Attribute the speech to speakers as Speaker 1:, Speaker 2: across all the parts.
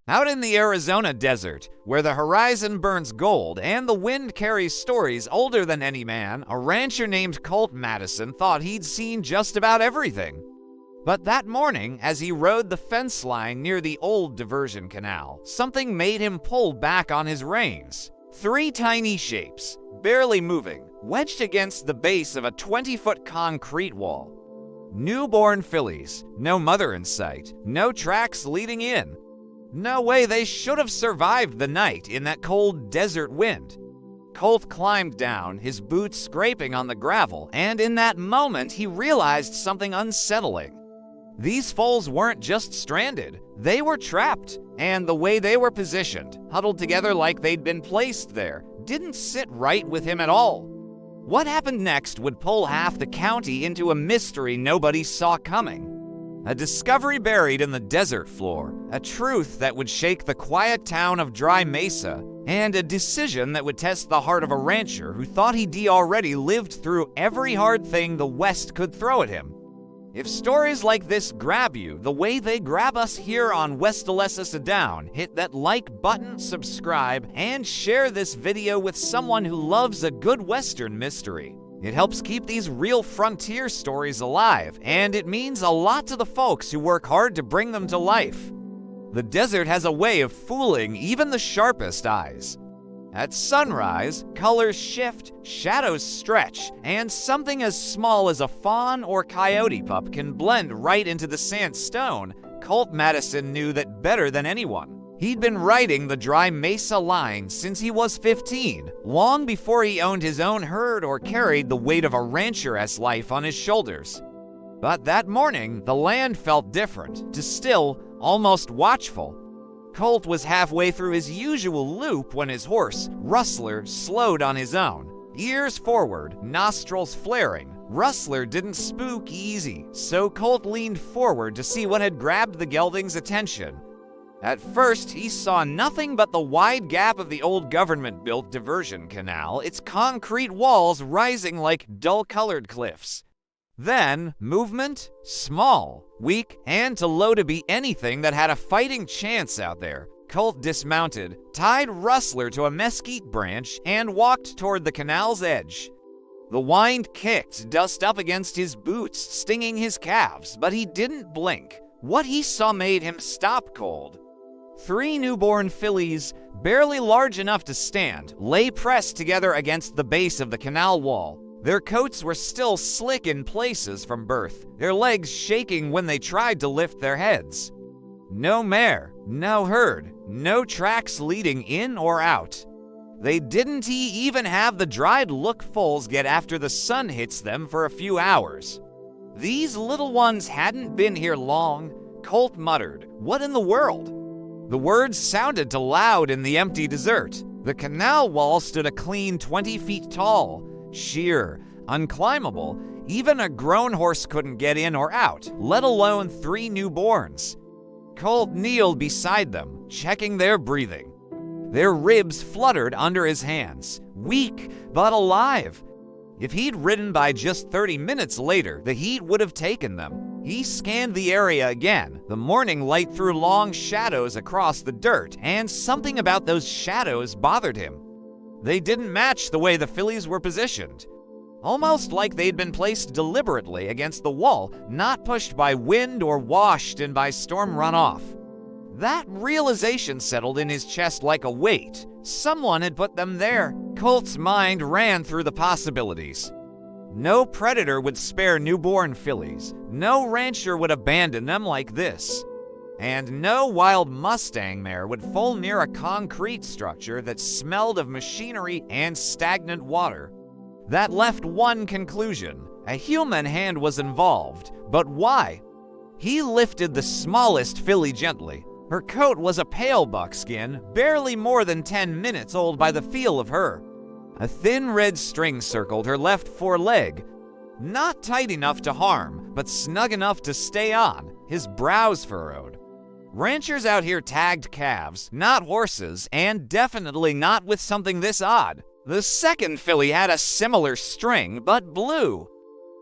Speaker 1: Out in the Arizona desert, where the horizon burns gold and the wind carries stories older than any man, a rancher named Colt Madison thought he'd seen just about everything. But that morning, as he rode the fence line near the old diversion canal, something made him pull back on his reins. 3 tiny shapes, barely moving, wedged against the base of a 20-foot concrete wall. Newborn fillies, no mother in sight, no tracks leading in. No way they should have survived the night in that cold desert wind. Colt climbed down, his boots scraping on the gravel, and in that moment he realized something unsettling. These foals weren't just stranded, they were trapped, and the way they were positioned, huddled together like they'd been placed there, didn't sit right with him at all. What happened next would pull half the county into a mystery nobody saw coming. A discovery buried in the desert floor, a truth that would shake the quiet town of Dry Mesa, and a decision that would test the heart of a rancher who thought he'd already lived through every hard thing the West could throw at him. If stories like this grab you the way they grab us here on West Alessa Down, hit that like button, subscribe, and share this video with someone who loves a good Western mystery. It helps keep these real frontier stories alive, and it means a lot to the folks who work hard to bring them to life. The desert has a way of fooling even the sharpest eyes. At sunrise, colors shift, shadows stretch, and something as small as a fawn or coyote pup can blend right into the sandstone. Colt Madison knew that better than anyone. He'd been riding the Dry Mesa line since he was 15, long before he owned his own herd or carried the weight of a rancher's life on his shoulders. But that morning, the land felt different, still, almost watchful. Colt was halfway through his usual loop when his horse, Rustler, slowed on his own. Ears forward, nostrils flaring, Rustler didn't spook easy, so Colt leaned forward to see what had grabbed the gelding's attention. At first, he saw nothing but the wide gap of the old government-built diversion canal, its concrete walls rising like dull-colored cliffs. Then, movement, small, weak, and too low to be anything that had a fighting chance out there. Colt dismounted, tied Rustler to a mesquite branch, and walked toward the canal's edge. The wind kicked dust up against his boots, stinging his calves, but he didn't blink. What he saw made him stop cold. 3 newborn fillies, barely large enough to stand, lay pressed together against the base of the canal wall. Their coats were still slick in places from birth, their legs shaking when they tried to lift their heads. No mare, no herd, no tracks leading in or out. They didn't even have the dried-look foals get after the sun hits them for a few hours. These little ones hadn't been here long. Colt muttered, "What in the world?" The words sounded too loud in the empty desert. The canal wall stood a clean 20 feet tall, sheer, unclimbable. Even a grown horse couldn't get in or out, let alone 3 newborns. Colt kneeled beside them, checking their breathing. Their ribs fluttered under his hands, weak but alive. If he'd ridden by just 30 minutes later, the heat would have taken them. He scanned the area again. The morning light threw long shadows across the dirt, and something about those shadows bothered him. They didn't match the way the fillies were positioned. Almost like they'd been placed deliberately against the wall, not pushed by wind or washed in by storm runoff. That realization settled in his chest like a weight. Someone had put them there. Colt's mind ran through the possibilities. No predator would spare newborn fillies. No rancher would abandon them like this. And no wild Mustang mare would foal near a concrete structure that smelled of machinery and stagnant water. That left one conclusion. A human hand was involved. But why? He lifted the smallest filly gently. Her coat was a pale buckskin, barely more than 10 minutes old by the feel of her. A thin red string circled her left foreleg. Not tight enough to harm, but snug enough to stay on, his brows furrowed. Ranchers out here tagged calves, not horses, and definitely not with something this odd. The second filly had a similar string, but blue.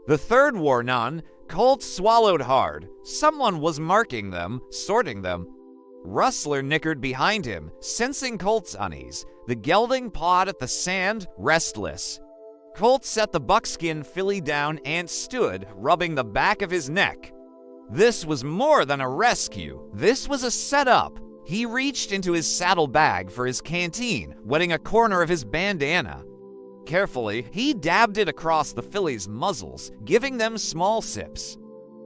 Speaker 1: The third wore none. Colt swallowed hard. Someone was marking them, sorting them. Rustler nickered behind him, sensing Colt's unease. The gelding pawed at the sand, restless. Colt set the buckskin filly down and stood, rubbing the back of his neck. This was more than a rescue. This was a setup. He reached into his saddle bag for his canteen, wetting a corner of his bandana. Carefully, he dabbed it across the fillies' muzzles, giving them small sips.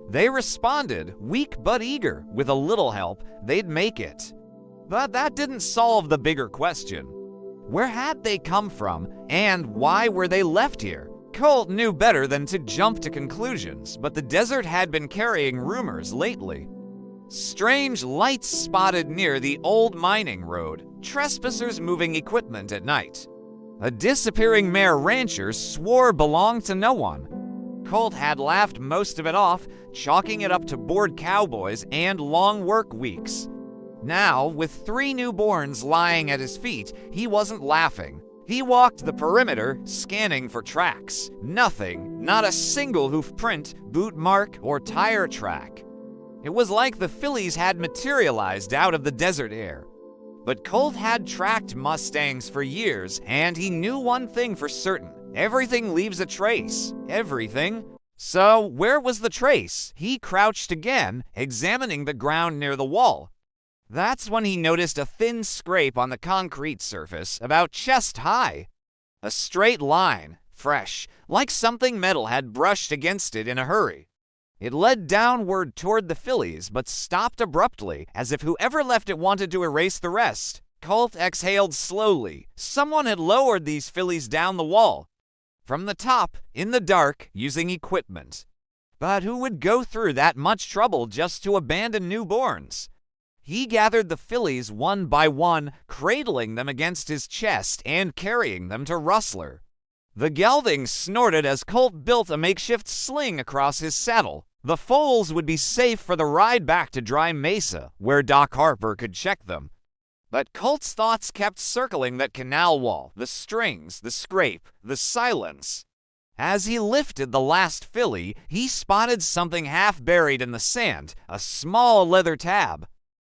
Speaker 1: They responded, weak but eager. With a little help, they'd make it. But that didn't solve the bigger question. Where had they come from, and why were they left here? Colt knew better than to jump to conclusions, but the desert had been carrying rumors lately. Strange lights spotted near the old mining road, trespassers moving equipment at night. A disappearing mare rancher swore belonged to no one. Colt had laughed most of it off, chalking it up to bored cowboys and long work weeks. Now, with 3 newborns lying at his feet, he wasn't laughing. He walked the perimeter, scanning for tracks. Nothing, not a single hoof print, boot mark, or tire track. It was like the fillies had materialized out of the desert air. But Colt had tracked Mustangs for years, and he knew one thing for certain. Everything leaves a trace. Everything. So, where was the trace? He crouched again, examining the ground near the wall. That's when he noticed a thin scrape on the concrete surface, about chest high. A straight line, fresh, like something metal had brushed against it in a hurry. It led downward toward the fillies, but stopped abruptly, as if whoever left it wanted to erase the rest. Colt exhaled slowly. Someone had lowered these fillies down the wall. From the top, in the dark, using equipment. But who would go through that much trouble just to abandon newborns? He gathered the fillies one by one, cradling them against his chest and carrying them to Rustler. The gelding snorted as Colt built a makeshift sling across his saddle. The foals would be safe for the ride back to Dry Mesa, where Doc Harper could check them. But Colt's thoughts kept circling that canal wall, the strings, the scrape, the silence. As he lifted the last filly, he spotted something half buried in the sand, a small leather tab.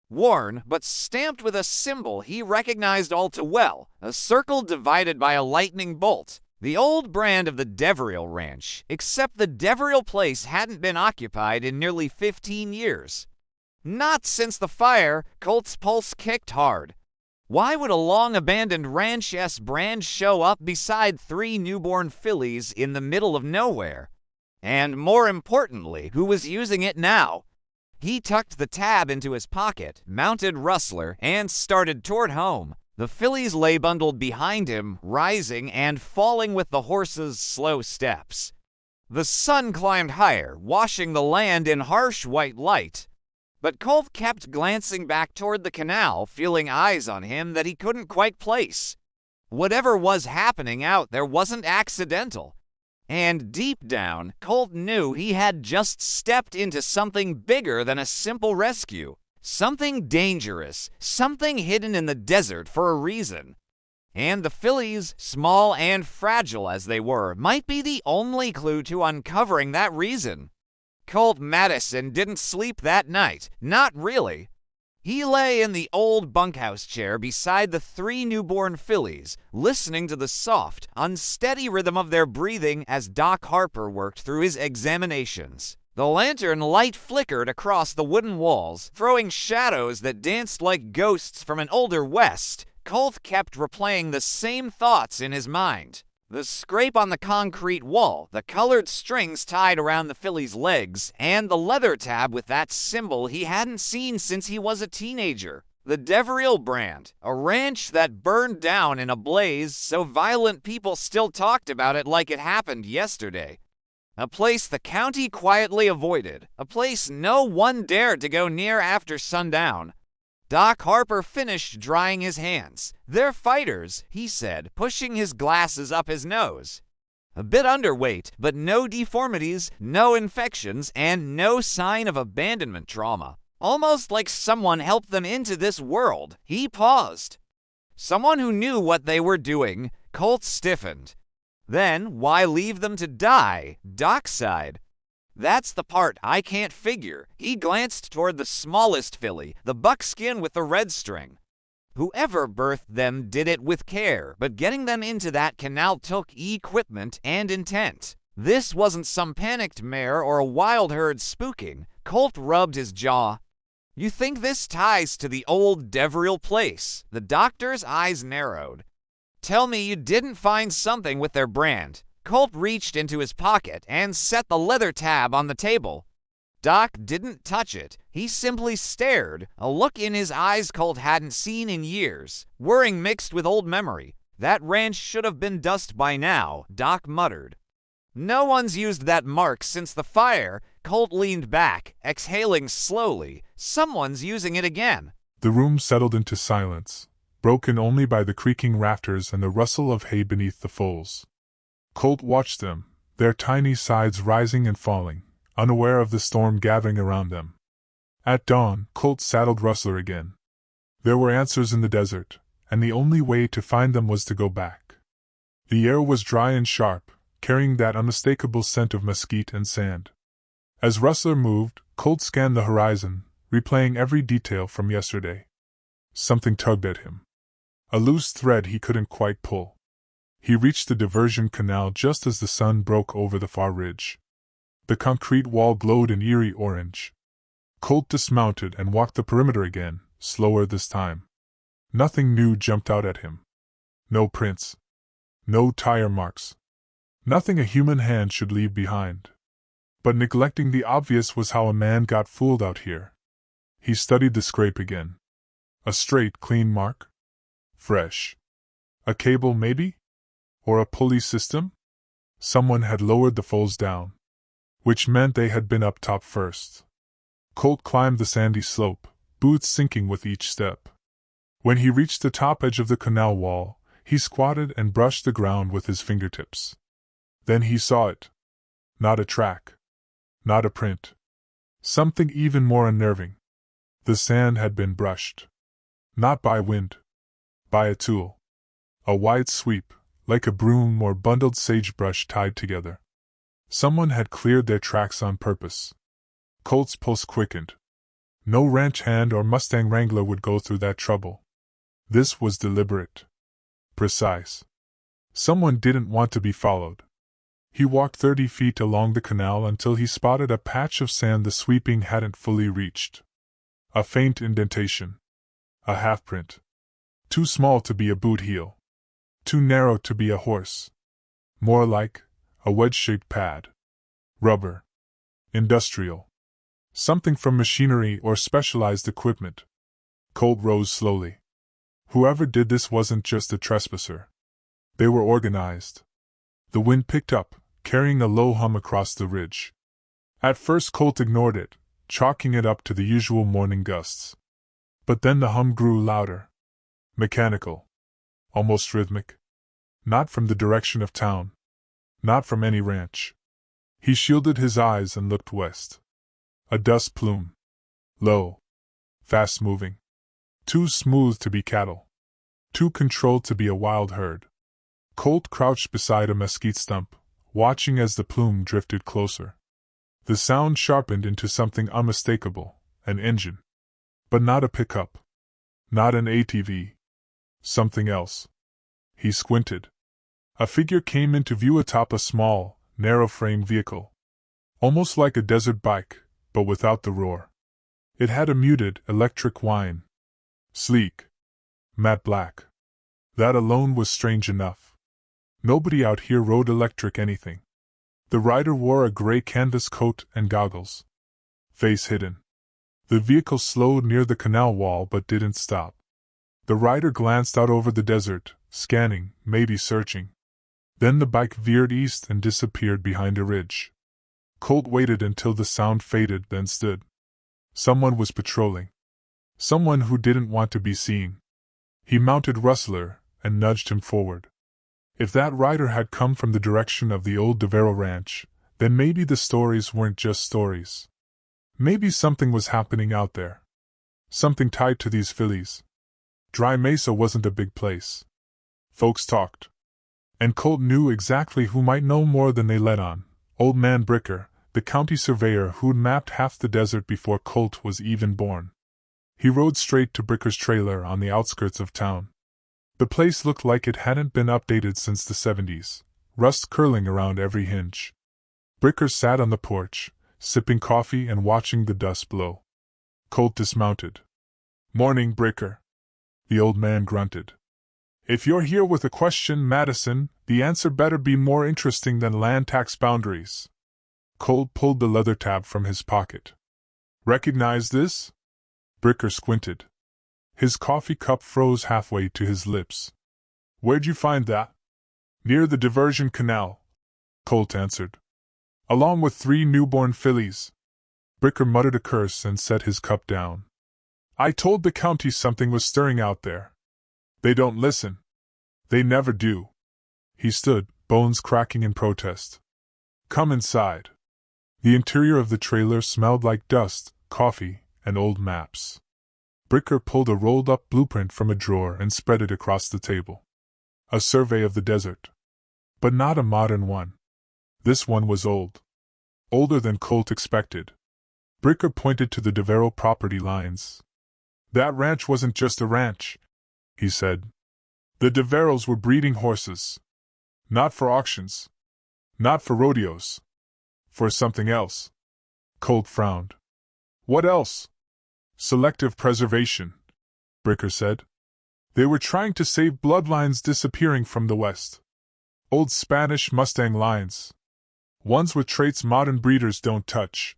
Speaker 1: Worn, but stamped with a symbol he recognized all too well, a circle divided by a lightning bolt. The old brand of the Deverill Ranch, except the Deverill place hadn't been occupied in nearly 15 years. Not since the fire. Colt's pulse kicked hard. Why would a long-abandoned ranch-esque brand show up beside 3 newborn fillies in the middle of nowhere? And more importantly, who was using it now? He tucked the tab into his pocket, mounted Rustler, and started toward home. The fillies lay bundled behind him, rising and falling with the horse's slow steps. The sun climbed higher, washing the land in harsh white light. But Colt kept glancing back toward the canal, feeling eyes on him that he couldn't quite place. Whatever was happening out there wasn't accidental. And deep down, Colt knew he had just stepped into something bigger than a simple rescue. Something dangerous, something hidden in the desert for a reason. And the fillies, small and fragile as they were, might be the only clue to uncovering that reason. Colt Madison didn't sleep that night, not really. He lay in the old bunkhouse chair beside the 3 newborn fillies, listening to the soft, unsteady rhythm of their breathing as Doc Harper worked through his examinations. The lantern light flickered across the wooden walls, throwing shadows that danced like ghosts from an older West. Colt kept replaying the same thoughts in his mind. The scrape on the concrete wall, the colored strings tied around the filly's legs, and the leather tab with that symbol he hadn't seen since he was a teenager. The Deverill brand, a ranch that burned down in a blaze so violent people still talked about it like it happened yesterday. A place the county quietly avoided, a place no one dared to go near after sundown. Doc Harper finished drying his hands. "They're fighters," he said, pushing his glasses up his nose. A bit underweight, but no deformities, no infections, and no sign of abandonment trauma. Almost like someone helped them into this world. He paused. Someone who knew what they were doing. Colt stiffened. Then, why leave them to die? Doc sighed. That's the part I can't figure. He glanced toward the smallest filly, the buckskin with the red string. Whoever birthed them did it with care, but getting them into that canal took equipment and intent. This wasn't some panicked mare or a wild herd spooking. Colt rubbed his jaw. You think this ties to the old Deveril place? The doctor's eyes narrowed. Tell me you didn't find something with their brand. Colt reached into his pocket and set the leather tab on the table. Doc didn't touch it. He simply stared, a look in his eyes Colt hadn't seen in years, worrying mixed with old memory. That ranch should have been dust by now, Doc muttered. No one's used that mark since the fire. Colt leaned back, exhaling slowly. Someone's using it again.
Speaker 2: The room settled into silence, broken only by the creaking rafters and the rustle of hay beneath the foals. Colt watched them, their tiny sides rising and falling, unaware of the storm gathering around them. At dawn, Colt saddled Rustler again. There were answers in the desert, and the only way to find them was to go back. The air was dry and sharp, carrying that unmistakable scent of mesquite and sand. As Rustler moved, Colt scanned the horizon, replaying every detail from yesterday. Something tugged at him. A loose thread he couldn't quite pull. He reached the diversion canal just as the sun broke over the far ridge. The concrete wall glowed in eerie orange. Colt dismounted and walked the perimeter again, slower this time. Nothing new jumped out at him. No prints. No tire marks. Nothing a human hand should leave behind. But neglecting the obvious was how a man got fooled out here. He studied the scrape again. A straight, clean mark? Fresh. A cable, maybe? Or a pulley system? Someone had lowered the foals down. Which meant they had been up top first. Colt climbed the sandy slope, boots sinking with each step. When he reached the top edge of the canal wall, he squatted and brushed the ground with his fingertips. Then he saw it. Not a track. Not a print. Something even more unnerving. The sand had been brushed. Not by wind. By a tool. A wide sweep, like a broom or bundled sagebrush tied together. Someone had cleared their tracks on purpose. Colt's pulse quickened. No ranch hand or Mustang wrangler would go through that trouble. This was deliberate. Precise. Someone didn't want to be followed. He walked 30 feet along the canal until he spotted a patch of sand the sweeping hadn't fully reached. A faint indentation. A half-print. Too small to be a boot heel. Too narrow to be a horse. More like a wedge-shaped pad. Rubber. Industrial. Something from machinery or specialized equipment. Colt rose slowly. Whoever did this wasn't just a trespasser. They were organized. The wind picked up, carrying a low hum across the ridge. At first Colt ignored it, chalking it up to the usual morning gusts. But then the hum grew louder. Mechanical. Almost rhythmic. Not from the direction of town. Not from any ranch. He shielded his eyes and looked west. A dust plume. Low. Fast-moving. Too smooth to be cattle. Too controlled to be a wild herd. Colt crouched beside a mesquite stump, watching as the plume drifted closer. The sound sharpened into something unmistakable, an engine. But not a pickup. Not an ATV. Something else. He squinted. A figure came into view atop a small, narrow-frame vehicle. Almost like a desert bike, but without the roar. It had a muted, electric whine. Sleek. Matte black. That alone was strange enough. Nobody out here rode electric anything. The rider wore a gray canvas coat and goggles. Face hidden. The vehicle slowed near the canal wall but didn't stop. The rider glanced out over the desert, scanning, maybe searching. Then the bike veered east and disappeared behind a ridge. Colt waited until the sound faded, then stood. Someone was patrolling. Someone who didn't want to be seen. He mounted Rustler and nudged him forward. If that rider had come from the direction of the old Deveril Ranch, then maybe the stories weren't just stories. Maybe something was happening out there. Something tied to these Fillies. Dry Mesa wasn't a big place. Folks talked. And Colt knew exactly who might know more than they let on. Old Man Bricker, the county surveyor who'd mapped half the desert before Colt was even born. He rode straight to Bricker's trailer on the outskirts of town. The place looked like it hadn't been updated since the 70s, rust curling around every hinge. Bricker sat on the porch, sipping coffee and watching the dust blow. Colt dismounted. "Morning, Bricker," the old man grunted. "If you're here with a question, Madison, the answer better be more interesting than land tax boundaries." Colt pulled the leather tab from his pocket. "Recognize this?" Bricker squinted. His coffee cup froze halfway to his lips. "Where'd you find that?" "Near the diversion canal," Colt answered. "Along with 3 newborn fillies." Bricker muttered a curse and set his cup down. "I told the county something was stirring out there. They don't listen. They never do." He stood, bones cracking in protest. "Come inside." The interior of the trailer smelled like dust, coffee, and old maps. Bricker pulled a rolled-up blueprint from a drawer and spread it across the table. A survey of the desert. But not a modern one. This one was old. Older than Colt expected. Bricker pointed to the DeVero property lines. "That ranch wasn't just a ranch," he said. "The DeVeros were breeding horses. Not for auctions. Not for rodeos. For something else." Colt frowned. "What else?" "Selective preservation," Bricker said. "They were trying to save bloodlines disappearing from the West. Old Spanish Mustang lines. Ones with traits modern breeders don't touch."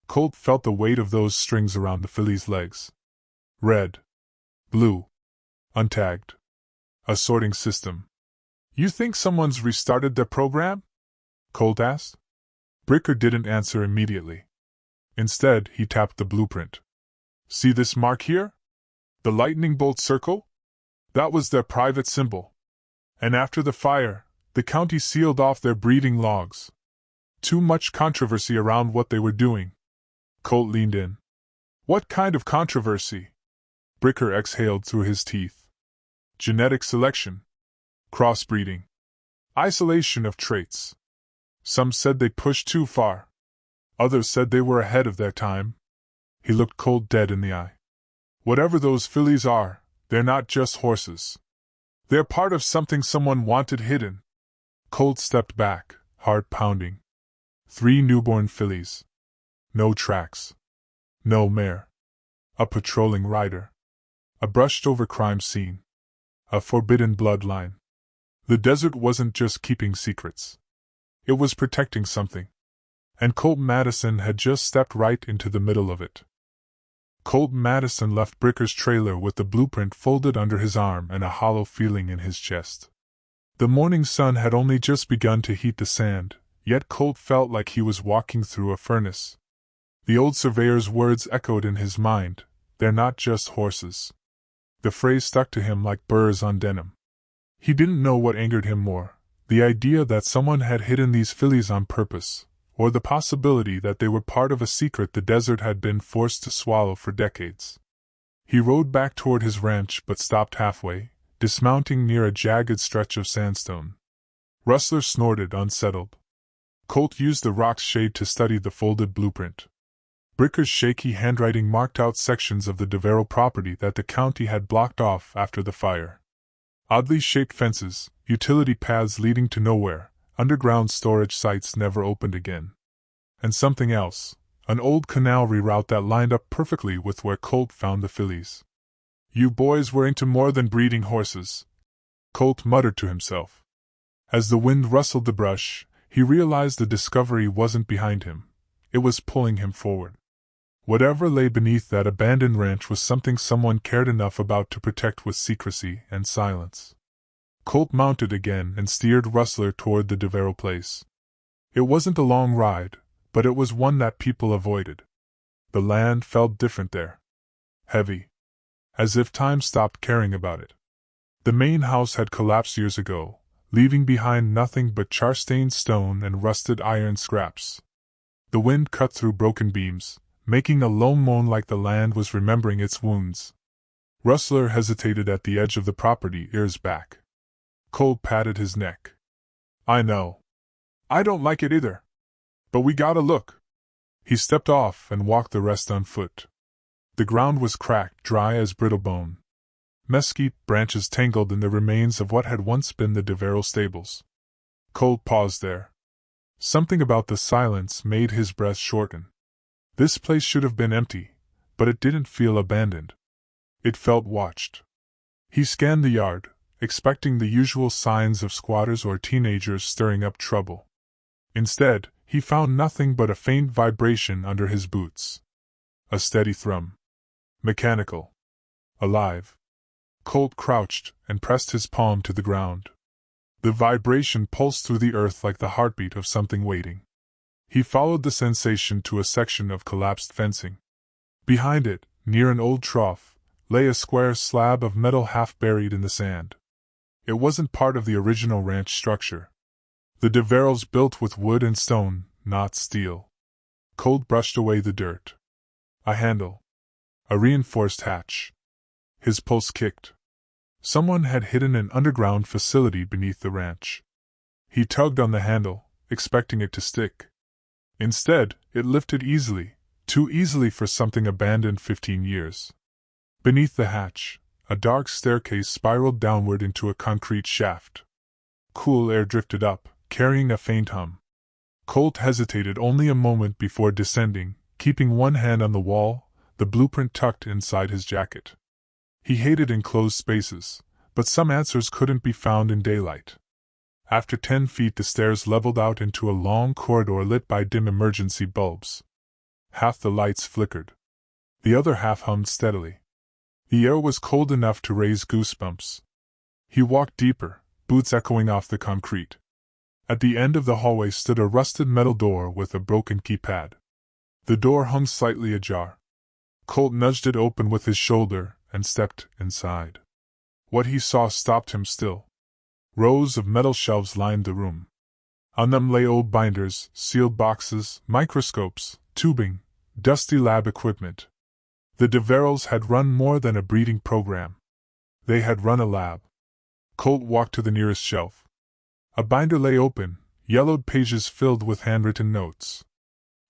Speaker 2: Colt felt the weight of those strings around the filly's legs. Red. Blue. Untagged. A sorting system. "You think someone's restarted their program?" Colt asked. Bricker didn't answer immediately. Instead, he tapped the blueprint. "See this mark here? The lightning bolt circle? That was their private symbol. And after the fire, the county sealed off their breeding logs. Too much controversy around what they were doing." Colt leaned in. "What kind of controversy?" Bricker exhaled through his teeth. "Genetic selection. Crossbreeding. Isolation of traits. Some said they pushed too far. Others said they were ahead of their time." He looked Colt dead in the eye. "Whatever those fillies are, they're not just horses. They're part of something someone wanted hidden." Colt stepped back, heart pounding. 3 newborn fillies. No tracks. No mare. A patrolling rider. A brushed-over crime scene. A forbidden bloodline. The desert wasn't just keeping secrets. It was protecting something. And Colt Madison had just stepped right into the middle of it. Colt Madison left Bricker's trailer with the blueprint folded under his arm and a hollow feeling in his chest. The morning sun had only just begun to heat the sand, yet Colt felt like he was walking through a furnace. The old surveyor's words echoed in his mind, "They're not just horses." The phrase stuck to him like burrs on denim. He didn't know what angered him more, the idea that someone had hidden these fillies on purpose, or the possibility that they were part of a secret the desert had been forced to swallow for decades. He rode back toward his ranch but stopped halfway, dismounting near a jagged stretch of sandstone. Rustler snorted, unsettled. Colt used the rock's shade to study the folded blueprint. Bricker's shaky handwriting marked out sections of the DeVero property that the county had blocked off after the fire. Oddly shaped fences, utility paths leading to nowhere, underground storage sites never opened again. And something else, an old canal reroute that lined up perfectly with where Colt found the fillies. "You boys were into more than breeding horses," Colt muttered to himself. As the wind rustled the brush, he realized the discovery wasn't behind him. It was pulling him forward. Whatever lay beneath that abandoned ranch was something someone cared enough about to protect with secrecy and silence. Colt mounted again and steered Rustler toward the DeVero place. It wasn't a long ride, but it was one that people avoided. The land felt different there. Heavy. As if time stopped caring about it. The main house had collapsed years ago, leaving behind nothing but char-stained stone and rusted iron scraps. The wind cut through broken beams, making a low moan like the land was remembering its wounds. Rustler hesitated at the edge of the property, ears back. Colt patted his neck. "I know. I don't like it either. But we gotta look. He stepped off and walked the rest on foot. The ground was cracked, dry as brittle bone. Mesquite branches tangled in the remains of what had once been the Deverell stables. Colt paused there. Something about the silence made his breath shorten. This place should have been empty, but it didn't feel abandoned. It felt watched. He scanned the yard, expecting the usual signs of squatters or teenagers stirring up trouble. Instead, he found nothing but a faint vibration under his boots. A steady thrum. Mechanical. Alive. Colt crouched and pressed his palm to the ground. The vibration pulsed through the earth like the heartbeat of something waiting. He followed the sensation to a section of collapsed fencing. Behind it, near an old trough, lay a square slab of metal half buried in the sand. It wasn't part of the original ranch structure. The Deverells built with wood and stone, not steel. Colt brushed away the dirt. A handle. A reinforced hatch. His pulse kicked. Someone had hidden an underground facility beneath the ranch. He tugged on the handle, expecting it to stick. Instead, it lifted easily, too easily for something abandoned 15 years. Beneath the hatch, a dark staircase spiraled downward into a concrete shaft. Cool air drifted up, carrying a faint hum. Colt hesitated only a moment before descending, keeping one hand on the wall, the blueprint tucked inside his jacket. He hated enclosed spaces, but some answers couldn't be found in daylight. After 10 feet the stairs leveled out into a long corridor lit by dim emergency bulbs. Half the lights flickered. The other half hummed steadily. The air was cold enough to raise goosebumps. He walked deeper, boots echoing off the concrete. At the end of the hallway stood a rusted metal door with a broken keypad. The door hung slightly ajar. Colt nudged it open with his shoulder and stepped inside. What he saw stopped him still. Rows of metal shelves lined the room. On them lay old binders, sealed boxes, microscopes, tubing, dusty lab equipment. The Deverells had run more than a breeding program. They had run a lab. Colt walked to the nearest shelf. A binder lay open, yellowed pages filled with handwritten notes.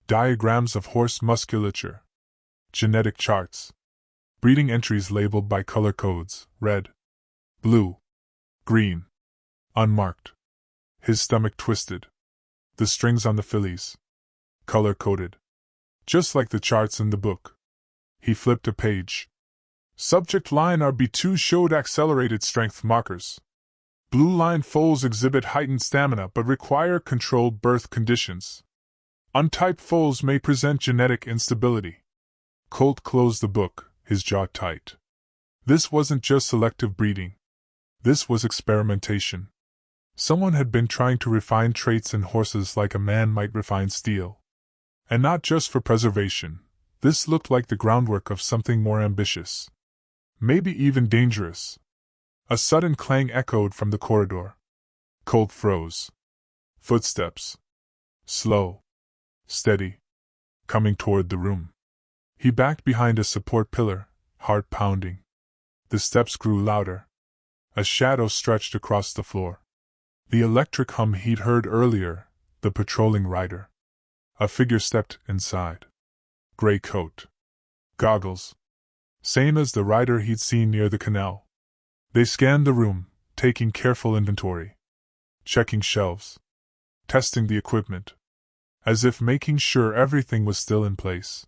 Speaker 2: Diagrams of horse musculature. Genetic charts. Breeding entries labeled by color codes, red, blue, green, unmarked. His stomach twisted. The strings on the Fillies. Color-coded. Just like the charts in the book. He flipped a page. Subject line RB2 showed accelerated strength markers. Blue line foals exhibit heightened stamina but require controlled birth conditions. Untyped foals may present genetic instability. Colt closed the book, his jaw tight. This wasn't just selective breeding. This was experimentation. Someone had been trying to refine traits in horses like a man might refine steel. And not just for preservation. This looked like the groundwork of something more ambitious. Maybe even dangerous. A sudden clang echoed from the corridor. Colt froze. Footsteps. Slow. Steady. Coming toward the room. He backed behind a support pillar, heart pounding. The steps grew louder. A shadow stretched across the floor. The electric hum he'd heard earlier, the patrolling rider. A figure stepped inside. Gray coat. Goggles. Same as the rider he'd seen near the canal. They scanned the room, taking careful inventory. Checking shelves. Testing the equipment. As if making sure everything was still in place.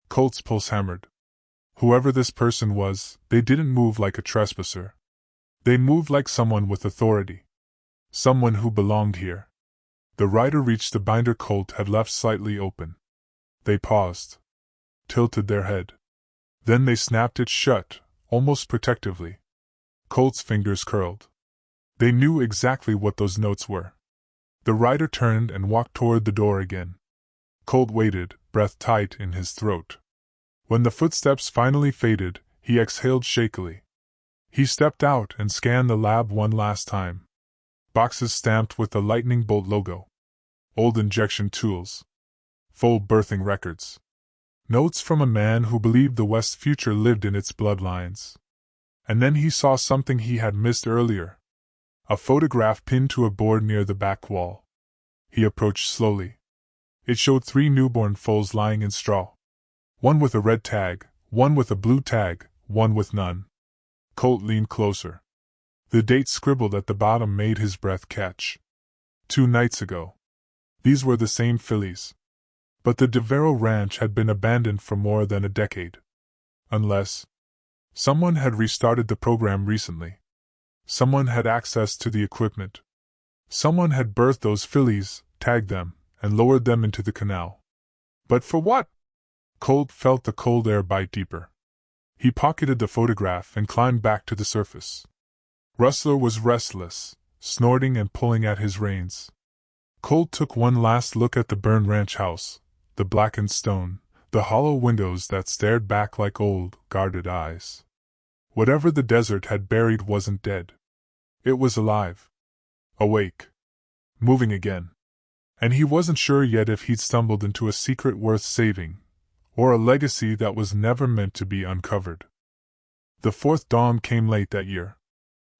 Speaker 2: Colt's pulse hammered. Whoever this person was, they didn't move like a trespasser. They moved like someone with authority. Someone who belonged here. The rider reached the binder Colt had left slightly open. They paused. Tilted their head. Then they snapped it shut, almost protectively. Colt's fingers curled. They knew exactly what those notes were. The rider turned and walked toward the door again. Colt waited, breath tight in his throat. When the footsteps finally faded, he exhaled shakily. He stepped out and scanned the lab one last time. Boxes stamped with the lightning bolt logo. Old injection tools. Full birthing records. Notes from a man who believed the West's future lived in its bloodlines. And then he saw something he had missed earlier. A photograph pinned to a board near the back wall. He approached slowly. It showed 3 newborn foals lying in straw. One with a red tag, one with a blue tag, one with none. Colt leaned closer. The date scribbled at the bottom made his breath catch. 2 nights ago. These were the same fillies. But the DeVero ranch had been abandoned for more than a decade. Unless someone had restarted the program recently. Someone had access to the equipment. Someone had birthed those fillies, tagged them, and lowered them into the canal. But for what? Colt felt the cold air bite deeper. He pocketed the photograph and climbed back to the surface. Rustler was restless, snorting and pulling at his reins. Colt took one last look at the burned ranch house, the blackened stone, the hollow windows that stared back like old, guarded eyes. Whatever the desert had buried wasn't dead. It was alive. Awake. Moving again. And he wasn't sure yet if he'd stumbled into a secret worth saving, or a legacy that was never meant to be uncovered. The 4th dawn came late that year.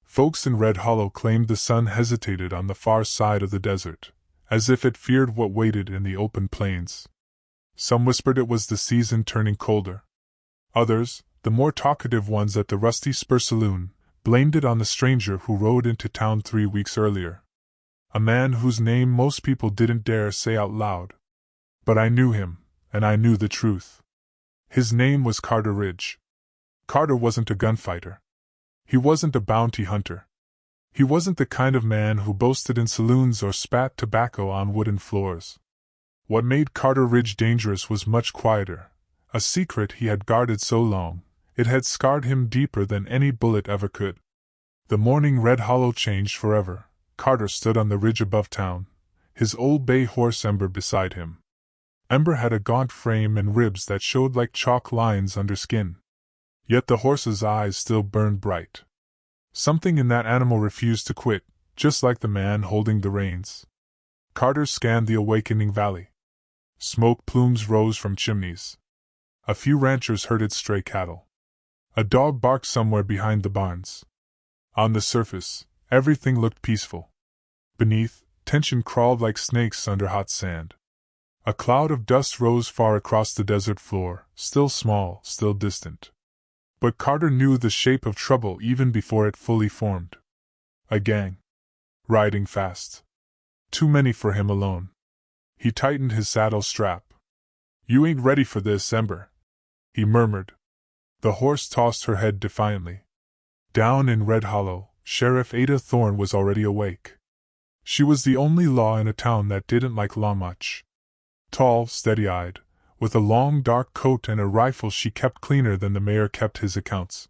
Speaker 2: Folks in Red Hollow claimed the sun hesitated on the far side of the desert, as if it feared what waited in the open plains. Some whispered it was the season turning colder. Others, the more talkative ones at the Rusty Spur Saloon, blamed it on the stranger who rode into town 3 weeks earlier. A man whose name most people didn't dare say out loud. But I knew him, and I knew the truth. His name was Carter Ridge. Carter wasn't a gunfighter. He wasn't a bounty hunter. He wasn't the kind of man who boasted in saloons or spat tobacco on wooden floors. What made Carter Ridge dangerous was much quieter, a secret he had guarded so long, it had scarred him deeper than any bullet ever could. The morning Red Hollow changed forever. Carter stood on the ridge above town, his old bay horse Ember beside him. Ember had a gaunt frame and ribs that showed like chalk lines under skin. Yet the horse's eyes still burned bright. Something in that animal refused to quit, just like the man holding the reins. Carter scanned the awakening valley. Smoke plumes rose from chimneys. A few ranchers herded stray cattle. A dog barked somewhere behind the barns. On the surface, everything looked peaceful. Beneath, tension crawled like snakes under hot sand. A cloud of dust rose far across the desert floor, still small, still distant. But Carter knew the shape of trouble even before it fully formed. A gang. Riding fast. Too many for him alone. He tightened his saddle strap. "You ain't ready for this, Ember," he murmured. The horse tossed her head defiantly. Down in Red Hollow, Sheriff Ada Thorne was already awake. She was the only law in a town that didn't like law much. Tall, steady-eyed, with a long dark coat and a rifle she kept cleaner than the mayor kept his accounts.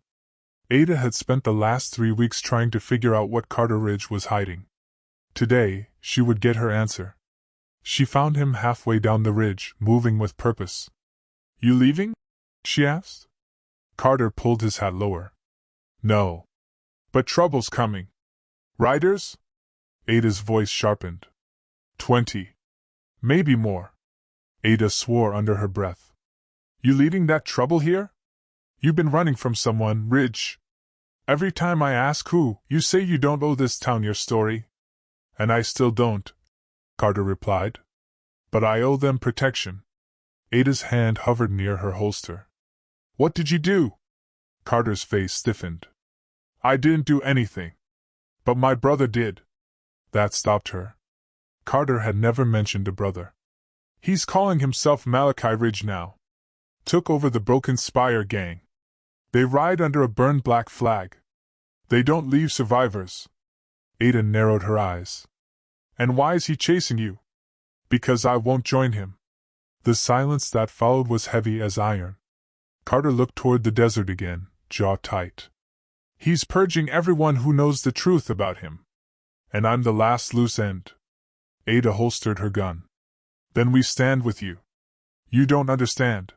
Speaker 2: Ada had spent the last 3 weeks trying to figure out what Carter Ridge was hiding. Today, she would get her answer. She found him halfway down the ridge, moving with purpose. "You leaving?" she asked. Carter pulled his hat lower. "No. But trouble's coming." "Riders?" Ada's voice sharpened. 20. Maybe more. Ada swore under her breath. "You leading that trouble here? You've been running from someone, Ridge. Every time I ask who, you say you don't owe this town your story." "And I still don't," Carter replied. "But I owe them protection." Ada's hand hovered near her holster. "What did you do?" Carter's face stiffened. "I didn't do anything. But my brother did." That stopped her. Carter had never mentioned a brother. "He's calling himself Malachi Ridge now. Took over the Broken Spire gang. They ride under a burned black flag. They don't leave survivors." Ada narrowed her eyes. "And why is he chasing you?" "Because I won't join him." The silence that followed was heavy as iron. Carter looked toward the desert again, jaw tight. "He's purging everyone who knows the truth about him. And I'm the last loose end." Ada holstered her gun. "Then we stand with you. You don't understand.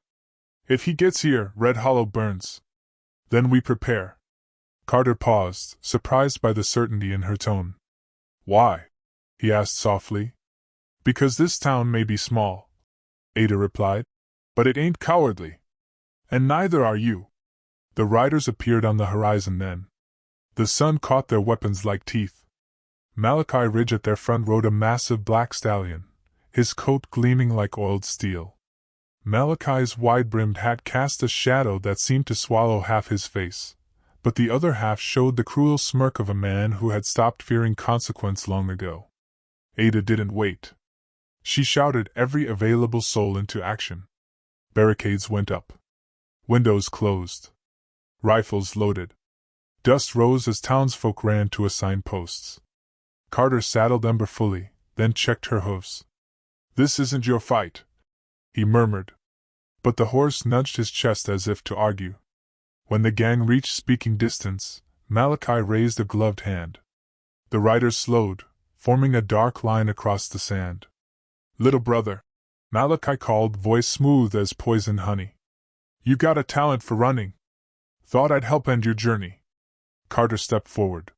Speaker 2: If he gets here, Red Hollow burns. Then we prepare." Carter paused, surprised by the certainty in her tone. "Why?" he asked softly. "Because this town may be small," Ada replied, "but it ain't cowardly. And neither are you." The riders appeared on the horizon then. The sun caught their weapons like teeth. Malachi Ridge at their front rode a massive black stallion, his coat gleaming like oiled steel. Malachi's wide-brimmed hat cast a shadow that seemed to swallow half his face, but the other half showed the cruel smirk of a man who had stopped fearing consequence long ago. Ada didn't wait. She shouted every available soul into action. Barricades went up. Windows closed. Rifles loaded. Dust rose as townsfolk ran to assign posts. Carter saddled Ember fully, then checked her hooves. "This isn't your fight," he murmured. But the horse nudged his chest as if to argue. When the gang reached speaking distance, Malachi raised a gloved hand. The riders slowed, forming a dark line across the sand. "Little brother," Malachi called, voice smooth as poison honey. "You got a talent for running. Thought I'd help end your journey." Carter stepped forward.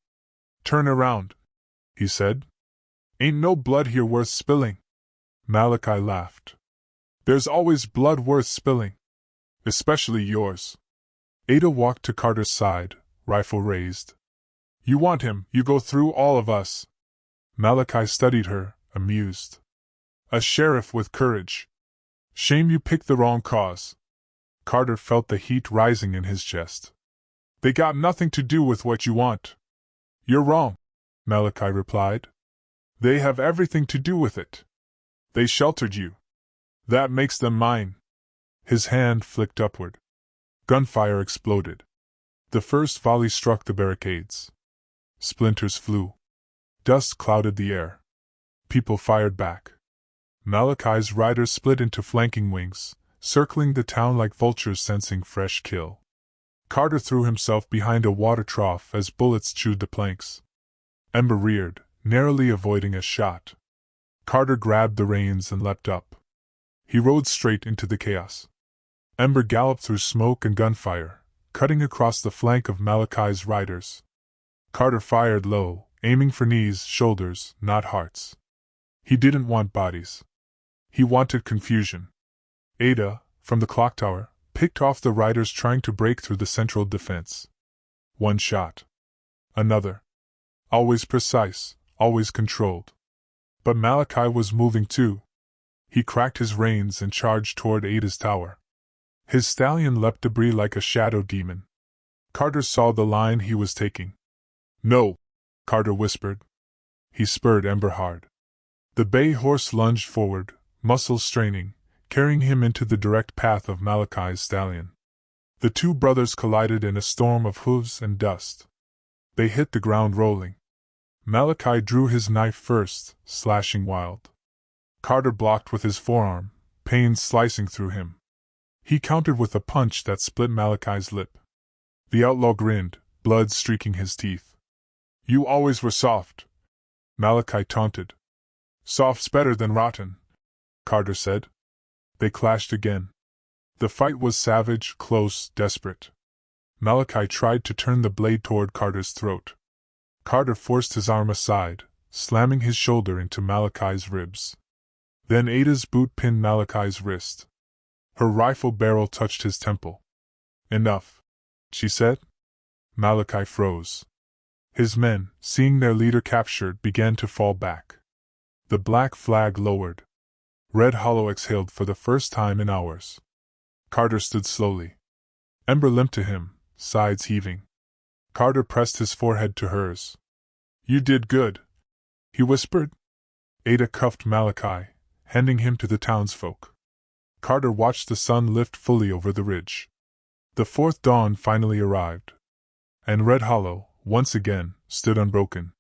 Speaker 2: "Turn around," he said. "Ain't no blood here worth spilling." Malachi laughed. "There's always blood worth spilling. Especially yours." Ada walked to Carter's side, rifle raised. "You want him, you go through all of us." Malachi studied her, amused. "A sheriff with courage. Shame you picked the wrong cause." Carter felt the heat rising in his chest. "They got nothing to do with what you want." "You're wrong," Malachi replied. "They have everything to do with it. They sheltered you. That makes them mine." His hand flicked upward. Gunfire exploded. The first volley struck the barricades. Splinters flew. Dust clouded the air. People fired back. Malachi's riders split into flanking wings, circling the town like vultures sensing fresh kill. Carter threw himself behind a water trough as bullets chewed the planks. Ember reared, narrowly avoiding a shot. Carter grabbed the reins and leapt up. He rode straight into the chaos. Ember galloped through smoke and gunfire, cutting across the flank of Malachi's riders. Carter fired low, aiming for knees, shoulders, not hearts. He didn't want bodies. He wanted confusion. Ada, from the Clocktower, picked off the riders trying to break through the central defense. One shot. Another. Always precise, always controlled. But Malachi was moving too. He cracked his reins and charged toward Ada's tower. His stallion leapt debris like a shadow demon. Carter saw the line he was taking. "No," Carter whispered. He spurred Ember hard. The bay horse lunged forward, muscles straining, carrying him into the direct path of Malachi's stallion. The two brothers collided in a storm of hooves and dust. They hit the ground rolling. Malachi drew his knife first, slashing wild. Carter blocked with his forearm, pain slicing through him. He countered with a punch that split Malachi's lip. The outlaw grinned, blood streaking his teeth. "You always were soft," Malachi taunted. "Soft's better than rotten," Carter said. They clashed again. The fight was savage, close, desperate. Malachi tried to turn the blade toward Carter's throat. Carter forced his arm aside, slamming his shoulder into Malachi's ribs. Then Ada's boot pinned Malachi's wrist. Her rifle barrel touched his temple. "Enough," she said. Malachi froze. His men, seeing their leader captured, began to fall back. The black flag lowered. Red Hollow exhaled for the first time in hours. Carter stood slowly. Ember limped to him, sides heaving. Carter pressed his forehead to hers. "You did good," he whispered. Ada cuffed Malachi, handing him to the townsfolk. Carter watched the sun lift fully over the ridge. The fourth dawn finally arrived. And Red Hollow, once again, stood unbroken.